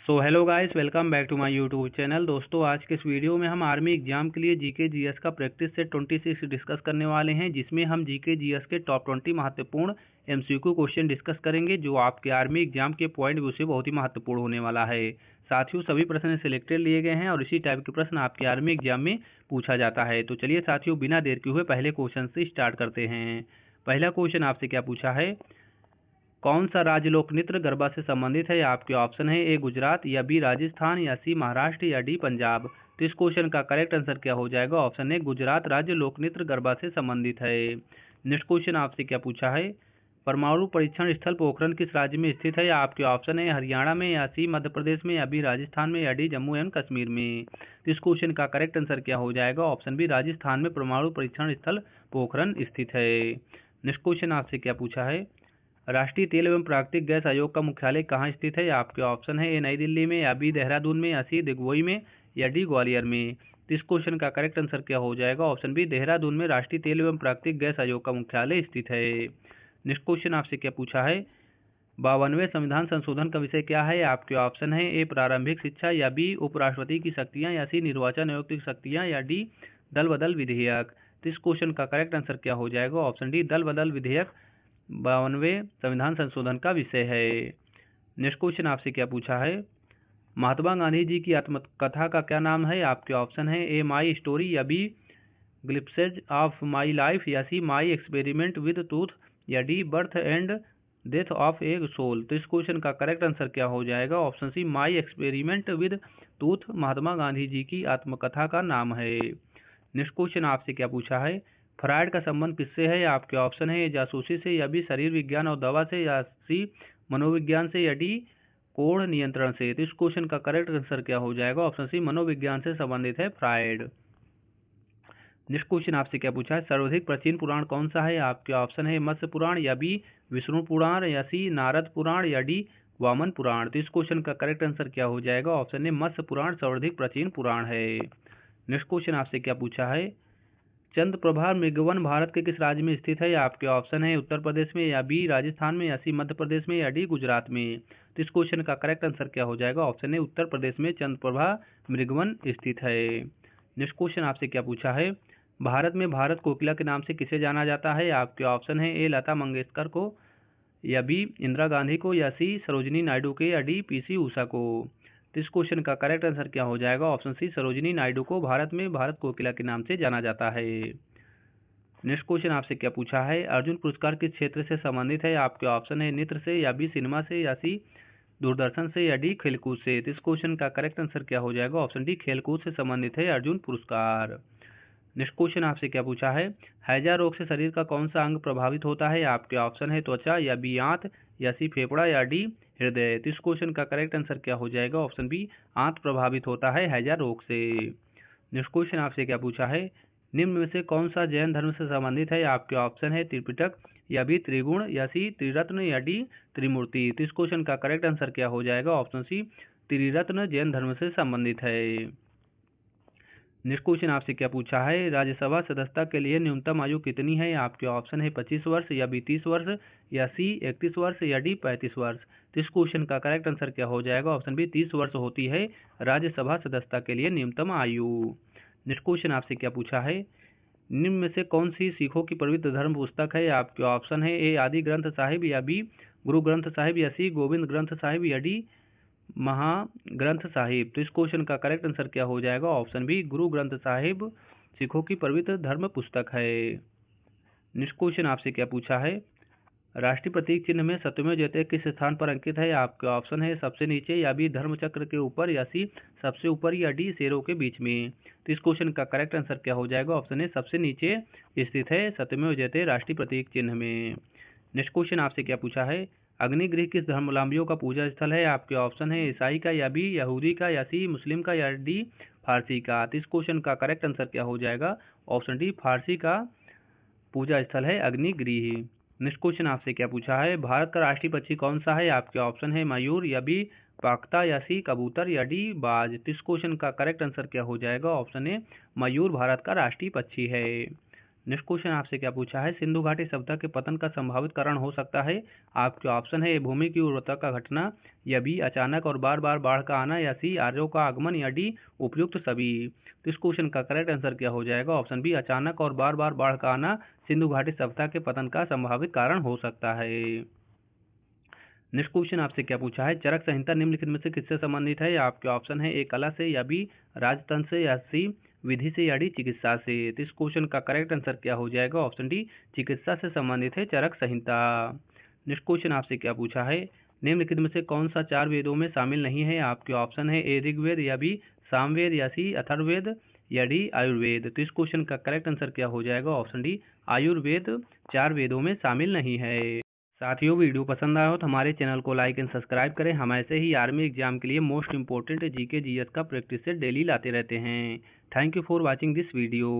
So hello guys, welcome back to my YouTube channel. दोस्तों, आज के इस वीडियो में हम आर्मी एग्जाम के लिए जीके जीएस का प्रैक्टिस सेट 26 डिस्कस करने वाले हैं, जिसमें हम जीके जीएस के टॉप 20 महत्वपूर्ण एमसीक्यू क्वेश्चन डिस्कस करेंगे, जो आपके आर्मी एग्जाम के पॉइंट व्यू से बहुत ही महत्वपूर्ण होने वाला है। साथियों, सभी प्रश्न सिलेक्टेड लिए गए हैं और इसी टाइप के प्रश्न आपके आर्मी एग्जाम में पूछा जाता है। तो चलिए साथियों, बिना देर के हुए पहले क्वेश्चन से स्टार्ट करते हैं। पहला क्वेश्चन आपसे क्या पूछा है, कौन सा राज्य लोक नृत्य गरबा से संबंधित है? आपके ऑप्शन है ए गुजरात, या बी राजस्थान, या सी महाराष्ट्र, या डी पंजाब। तो इस क्वेश्चन का करेक्ट आंसर क्या हो जाएगा? ऑप्शन है गुजरात राज्य लोक नृत्य गरबा से संबंधित है। नेक्स्ट क्वेश्चन आपसे क्या पूछा है, परमाणु परीक्षण स्थल पोखरण किस राज्य में स्थित है? आपके ऑप्शन है हरियाणा में, या सी मध्य प्रदेश में, या बी राजस्थान में, या डी जम्मू एंड कश्मीर में। तो इस क्वेश्चन का करेक्ट आंसर क्या हो जाएगा? ऑप्शन बी राजस्थान में परमाणु परीक्षण स्थल पोखरण स्थित है। नेक्स्ट क्वेश्चन आपसे क्या पूछा है, राष्ट्रीय तेल एवं प्राकृतिक गैस आयोग का मुख्यालय कहाँ स्थित है? आपके ऑप्शन है ए नई दिल्ली में, या बी देहरादून में, या सी दिग्वोई में, या डी ग्वालियर में। तो इस क्वेश्चन का करेक्ट आंसर क्या हो जाएगा? ऑप्शन बी देहरादून में राष्ट्रीय तेल एवं प्राकृतिक गैस आयोग का मुख्यालय स्थित है। नेक्स्ट क्वेश्चन आपसे क्या पूछा है, 52वें संविधान संशोधन का विषय क्या है? आपके ऑप्शन है ए प्रारंभिक शिक्षा, या बी उपराष्ट्रपति की शक्तियां, या सी निर्वाचन आयोग की शक्तियां, या डी दल बदल विधेयक। तो इस क्वेश्चन का करेक्ट आंसर क्या हो जाएगा? ऑप्शन डी दल बदल विधेयक 52वें संविधान संशोधन का विषय है। नेक्स्ट क्वेश्चन आपसे क्या पूछा है, महात्मा गांधी जी की आत्मकथा का क्या नाम है? आपके ऑप्शन है ए माई स्टोरी, या B glimpses of my life, या C my experiment with truth, या D birth and death of a soul. तो इस क्वेश्चन का करेक्ट आंसर क्या हो जाएगा? Option C my experiment with truth Mahatma Gandhi ji की आत्मकथा का नाम है। नेक्स्ट क्वेश्चन आपसे क्या पूछा है, फ्रायड का संबंध किससे है? आपके ऑप्शन है जासूसी से, या बी शरीर विज्ञान और दवा से, या सी मनोविज्ञान से, या डी कोढ़ नियंत्रण से। तो इस क्वेश्चन का करेक्ट आंसर क्या हो जाएगा? ऑप्शन सी मनोविज्ञान से संबंधित है फ्रायड। नेक्स्ट क्वेश्चन आपसे क्या पूछा है, सर्वाधिक प्राचीन पुराण कौन सा है? आपके ऑप्शन है मत्स्य पुराण, या बी विष्णु पुराण, या सी नारद पुराण, या डी वामन पुराण। तो इस क्वेश्चन का करेक्ट आंसर क्या हो जाएगा? ऑप्शन है मत्स्य पुराण सर्वाधिक प्राचीन पुराण है। नेक्स्ट क्वेश्चन आपसे क्या पूछा है, चंद्रप्रभा मृगवन भारत के किस राज्य में स्थित है? आपके ऑप्शन है उत्तर प्रदेश में, या बी राजस्थान में, या सी मध्य प्रदेश में, या डी गुजरात में। तो इस क्वेश्चन का करेक्ट आंसर क्या हो जाएगा? ऑप्शन है उत्तर प्रदेश में चंद्रप्रभा मृगवन स्थित है। नेक्स्ट क्वेश्चन आपसे क्या पूछा है, भारत में भारत कोकिला के नाम से किसे जाना जाता है? आपके ऑप्शन है ए लता मंगेशकर को, या बी इंदिरा गांधी को, या सी सरोजिनी नायडू के, या डी पीसी उषा को। तो इस क्वेश्चन का करेक्ट आंसर क्या हो जाएगा? ऑप्शन सी सरोजिनी नायडू को भारत में भारत कोकिला के नाम से जाना जाता है। नेक्स्ट क्वेश्चन आपसे क्या पूछा है, अर्जुन पुरस्कार किस क्षेत्र से संबंधित है? आपके ऑप्शन है नृत्य से, या बी सिनेमा से, या सी दूरदर्शन से, या डी खेलकूद से। तो इस क्वेश्चन का करेक्ट आंसर क्या हो जाएगा? ऑप्शन डी खेलकूद से संबंधित है अर्जुन पुरस्कार। नेक्स्ट क्वेश्चन आपसे क्या पूछा है, हैजा रोग से शरीर का कौन सा अंग प्रभावित होता है? आपके ऑप्शन है त्वचा, या बी आंत, या सी फेफड़ा, या डी हृदय। तो इस क्वेश्चन का करेक्ट आंसर क्या हो जाएगा? ऑप्शन बी आंत प्रभावित होता है हैजा रोग से। नेक्स्ट क्वेश्चन आपसे क्या पूछा है, निम्न में से कौन सा जैन धर्म से संबंधित है? आपके ऑप्शन है त्रिपिटक, या बी त्रिगुण, या सी त्रिरत्न, या डी त्रिमूर्ति। तो इस क्वेश्चन का करेक्ट आंसर क्या हो जाएगा? ऑप्शन सी त्रिरत्न जैन धर्म से संबंधित है। नेक्स्ट क्वेश्चन आपसे क्या पूछा है, राज्यसभा सदस्यता के लिए न्यूनतम आयु कितनी है? आपके ऑप्शन है 25 वर्ष, या बी 30 वर्ष, या सी 31 वर्ष, या डी 35 वर्ष। तो इस क्वेश्चन का करेक्ट आंसर क्या हो जाएगा? ऑप्शन बी 30 वर्ष होती है राज्यसभा सदस्यता के लिए न्यूनतम आयु। नेक्स्ट क्वेश्चन आपसे क्या पूछा है, निम्न में से कौन सी सिखों की पवित्र धर्म पुस्तक है? आपके ऑप्शन है ए आदि ग्रंथ साहिब, या बी गुरु ग्रंथ साहिब, या सी गोविंद ग्रंथ साहिब, या डी महाग्रंथ साहिब। तो इस क्वेश्चन का करेक्ट आंसर क्या हो जाएगा? ऑप्शन बी गुरु ग्रंथ साहिब सिखों की पवित्र धर्म पुस्तक है। नेक्स्ट क्वेश्चन आपसे क्या पूछा है, राष्ट्रीय प्रतीक चिन्ह में सत्यमेव जयते किस स्थान पर अंकित है? आपके ऑप्शन है सबसे नीचे, या बी धर्म चक्र के ऊपर, या सी सबसे ऊपर, या डी शेरों के बीच में। तो इस क्वेश्चन का करेक्ट आंसर क्या हो जाएगा? ऑप्शन है सबसे नीचे स्थित है सत्यमेव जयते राष्ट्रीय प्रतीक चिन्ह में। नेक्स्ट क्वेश्चन आपसे क्या पूछा है, अग्निगृह किस धर्मावलंबियों का पूजा स्थल है? आपके ऑप्शन है ईसाई का, या बी यहूदी का, या सी मुस्लिम का, या डी फारसी का। तो इस क्वेश्चन का करेक्ट आंसर क्या हो जाएगा? ऑप्शन डी फारसी का पूजा स्थल है अग्निगृह। नेक्स्ट क्वेश्चन आपसे क्या पूछा है, भारत का राष्ट्रीय पक्षी कौन सा है? आपके ऑप्शन है मयूर, या बी पाक्ता, या सी कबूतर, या डी बाज। तो इस क्वेश्चन का करेक्ट आंसर क्या हो जाएगा? ऑप्शन ए मयूर भारत का राष्ट्रीय पक्षी है। नेक्स्ट क्वेश्चन आपसे क्या पूछा है, सिंधु घाटी सभ्यता के पतन का संभावित कारण हो सकता है। आपके ऑप्शन है, भूमि की उर्वरता का घटना, या बी अचानक और बार बार बाढ़ का आना, या सी आर्यों का आगमन, या डी उपयुक्त सभी। तो इस क्वेश्चन का करेक्ट आंसर क्या हो जाएगा, ऑप्शन बी अचानक और बार बार बाढ़ का आना सिंधु घाटी सभ्यता के पतन का संभावित कारण हो सकता है। नेक्स्ट क्वेश्चन आपसे क्या पूछा है, चरक संहिता निम्नलिखित में से किससे संबंधित है। आपके ऑप्शन है, ए कला से, या बी राजतंत्र से, या सी विधि से, या डी चिकित्सा से। तो इस क्वेश्चन का करेक्ट आंसर क्या हो जाएगा, ऑप्शन डी चिकित्सा से संबंधित है चरक संहिता। नेक्स्ट क्वेश्चन आपसे क्या पूछा है, निम्नलिखित में से कौन सा 4 वेदों में शामिल नहीं है। आपके ऑप्शन है, ए ऋग्वेद, या बी सामवेद, या सी अथर्ववेद, या डी आयुर्वेद। तो इस क्वेश्चन का करेक्ट आंसर क्या हो जाएगा, ऑप्शन डी आयुर्वेद 4 वेदों में शामिल नहीं है। साथियों, वीडियो पसंद आया हो तो हमारे चैनल को लाइक एंड सब्सक्राइब करें। हम ऐसे ही आर्मी एग्जाम के लिए मोस्ट इंपोर्टेंट जीके जीएस का प्रैक्टिस सेट डेली लाते रहते हैं। Thank you for watching this video.